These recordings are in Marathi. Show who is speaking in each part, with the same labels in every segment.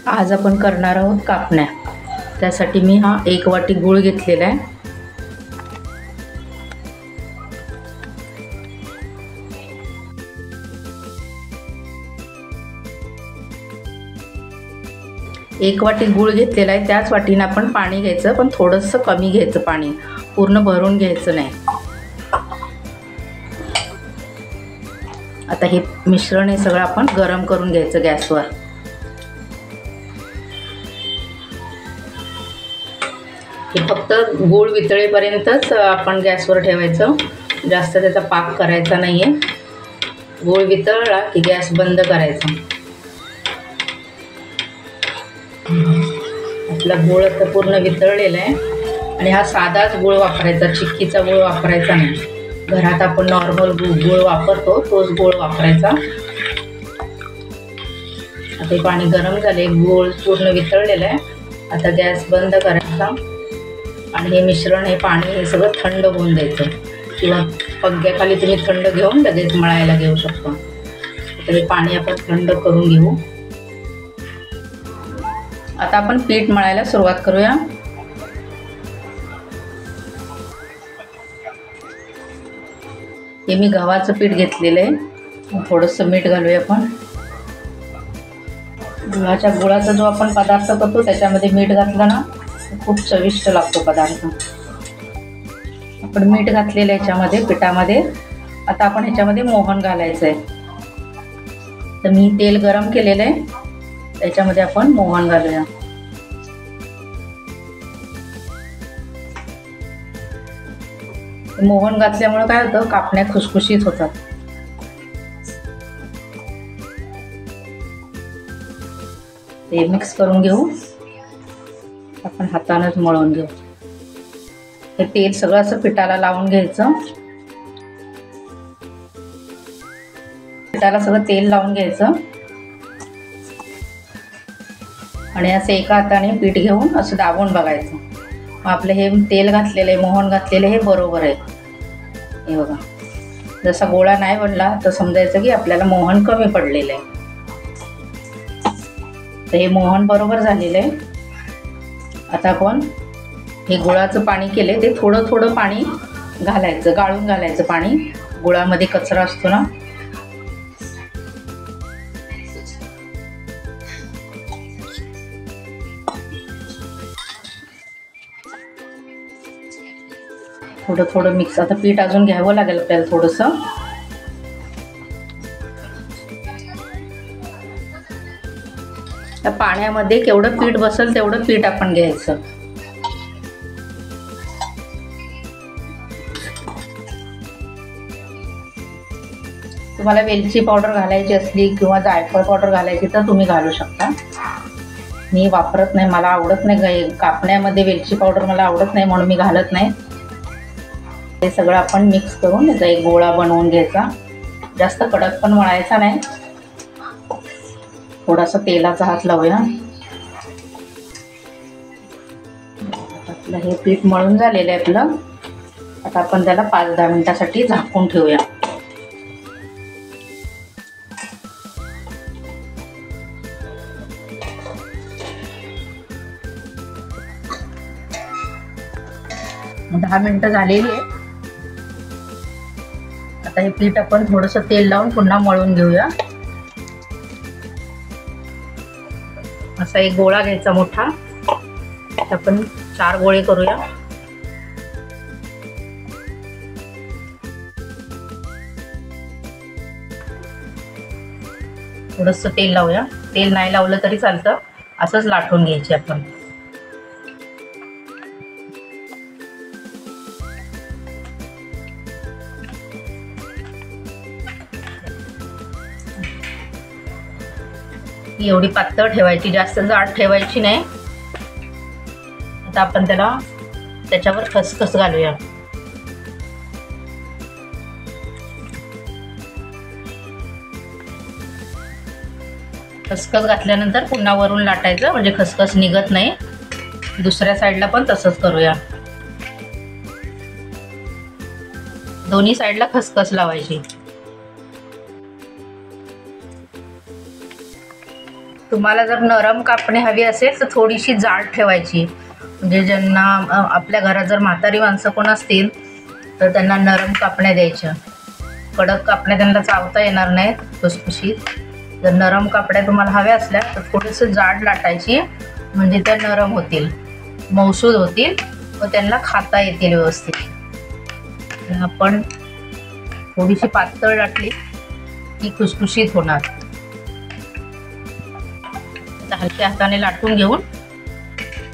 Speaker 1: आज आपण करणार आहोत कापण्या। त्यासाठी मी हा 1 वाटी गूळ घेतलेला आहे। एक वाटी गूळ घेतलेला आहे, त्याच वाटीने आपण पाणी घ्यायचं, पण थोडंसं कमी घ्यायचं, पाणी पूर्ण भरून घ्यायचं नाही। आता हे मिश्रण हे सगळं आपण गरम करून घ्यायचं गॅसवर। हे फक्त गूळ वितळेपर्यंतच आपण गॅसवर ठेवायचं, जास्त त्याचा पाक करायचा नाहीये। गूळ वितळला की गॅस बंद करायचा। आपला गूळ आता पूर्ण वितळलेला आहे आणि हा साधाच गूळ वापरायचा, चिक्कीचा गूळ वापरायचा नाही। घरात आपण नॉर्मल गूळ वापरतो तोच गूळ वापरायचा। आता पाणी गरम झाले, गूळ पूर्ण वितळलेला आहे। आता गॅस बंद करायचा आणि हे मिश्रण, हे पाणी, हे सगळं थंड होऊन द्यायचं, किंवा पग्ग्याखाली तुम्ही थंड घेऊन लगेच मळायला घेऊ शकता। तर हे पाणी आपण थंड करून घेऊ। आता आपण पीठ मळायला सुरुवात करूया। हे मी गव्हाचं पीठ घेतलेलं आहे, थोडंसं मीठ घालूया आपण। गुळाचा जो आपण पदार्थ करतो त्याच्यामध्ये मीठ घातलं ना खूप चविष्ट लागतो पदार्थ। आपण मीठ घातलेलं आहे याच्यामध्ये, पिठामध्ये। आता आपण ह्याच्यामध्ये मोहन घालायचं आहे। तर मी तेल गरम केलेलं आहे, त्याच्यामध्ये आपण मोहन घालूया। मोहन घातल्यामुळे काय होतं, कापण्या खुसखुशीत होतात। ते मिक्स करून घेऊ, आपण हातानेच मळून घेऊ। हे तेल सगळं असं पिठाला लावून घ्यायचं, पिठाला सगळं तेल लावून घ्यायचं आणि असं एका हाताने पीठ घेऊन असं दाबून बघायचं। मग आपलं हे तेल घातलेलं आहे, मोहन घातलेलं हे बरोबर आहे। हे बघा, जसा गोळा नाही बनला तर समजायचं की आपल्याला मोहन कमी पडलेलं आहे। तर हे मोहन बरोबर झालेलं आहे। आता आपण हे गुळाचं पाणी केले ते थोडं थोडं पाणी घालायचं, गाळून घालायचं पाणी। गुळामध्ये कचरा असतो ना, थोडं थोडं मिक्स। आता पीठ अजून घ्यावं लागेल आपल्याला थोडंसं। त्या पाण्यामध्ये केवढं पीठ बसेल तेवढं पीठ आपण घ्यायचं। तुम्हाला वेलची पावडर घालायची असली किंवा जायफळ पावडर घालायची तर तुम्ही घालू शकता। मी वापरत नाही, मला आवडत नाही कापण्यामध्ये वेलची पावडर, मला आवडत नाही म्हणून मी घालत नाही। हे सगळं आपण मिक्स करून याचा एक गोळा बनवून घ्यायचा। जास्त कडक पण मळायचा नाही, थोडासा तेलाचा हात लावूया। आपलं हे पीठ मळून झालेलं आहे आपलं। आता आपण त्याला 5-10 मिनिटासाठी झाकून ठेवूया। दहा मिनिटं झालेली आहे। आता हे पीठ आपण थोडंसं तेल लावून पुन्हा मळून घेऊया। असा एक गोळा घ्यायचा मोठा, आपण 4 गोळे करूया। थोडंसं तेल लावूया, तेल नाही लावलं तरी चालतं, असंच लाटून घ्यायचे आपण। एवढी पातळ ठेवायची, जास्त जाड ठेवायची नाही। आता आपण त्याच्यावर खसखस घालूया। खसखस घातल्यानंतर पुन्हा वरून लाटायचं, म्हणजे खसखस निघत नाही। दुसऱ्या साईडला पण तसंच करूया, दोन्ही साईडला खसखस लावायची। तुम्हाला जर नरम कापणे हवी असेल तर थोडीशी जाड ठेवायची, म्हणजे ज्यांना आपल्या घरात जर म्हातारी माणसं कोण असतील तर त्यांना नरम कापण्या द्यायच्या. कडक कापण्या त्यांना चावता येणार नाहीत खुसखुशीत. जर नरम कापड्या तुम्हाला हव्या असल्या तर थोडंसं जाड लाटायची, म्हणजे त्या नरम होतील, मऊसूद होतील व त्यांना खाता येतील व्यवस्थित. आपण थोडीशी पातळ लाटली की खुसखुशीत होणार. आता हलक्या हाताने लाटून घेऊन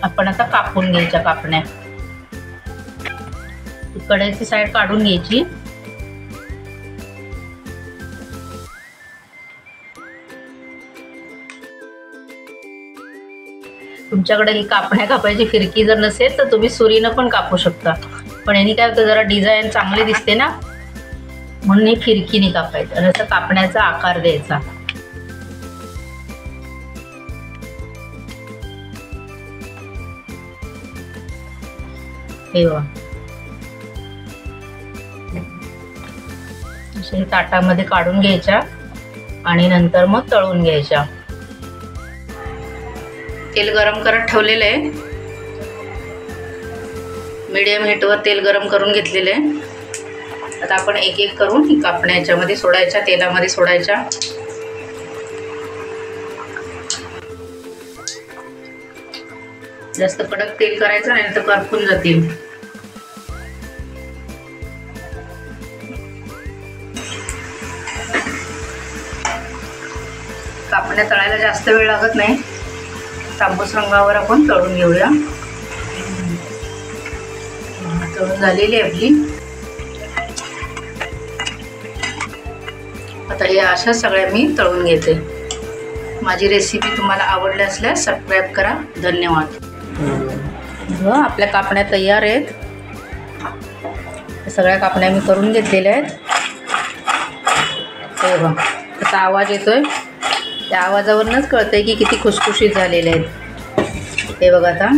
Speaker 1: आपण आता कापून घ्यायच्या कापण्या. कढईची साईड काढून घ्यायची. तुमच्याकडे ही कापण्या कापायची फिरकी जर नसेल तर तुम्ही सुरीनं पण कापू शकता, पण यांनी काय होतं जरा डिझाईन चांगली दिसते ना, म्हणून ही फिरकीने कापायचं आणि असं कापण्याचा आकार द्यायचा. हे बघा असे ताटामध्ये काढून घ्यायच्या आणि नंतर मग तळून घ्यायच्या. तेल गरम करत ठेवलेलं आहे. मीडियम हीटवर तेल गरम करून घेतलेलं आहे. आता आपण एक एक करून ही कापण्या याच्यामध्ये सोडायच्या, तेलामध्ये सोडायच्या. जास्त कडक तेल करायचं नाही तर करपून जातील. कापण्या तळायला जास्त वेळ लागत नाही. तांबूस रंगावर आपण तळून घेऊया. तळून झालेली आहे आपली. आता या अशा सगळ्या मी तळून घेते. माझी रेसिपी तुम्हाला आवडली असल्यास सबस्क्राईब करा. धन्यवाद. आपल्या कापण्या तयार आहेत. सगळ्या कापण्या मी करून घेतलेल्या आहेत. हे बघा असा आवाज येतोय, त्या आवाजावरूनच कळतंय की किती खुसखुशीत झालेले आहेत. हे बघा आता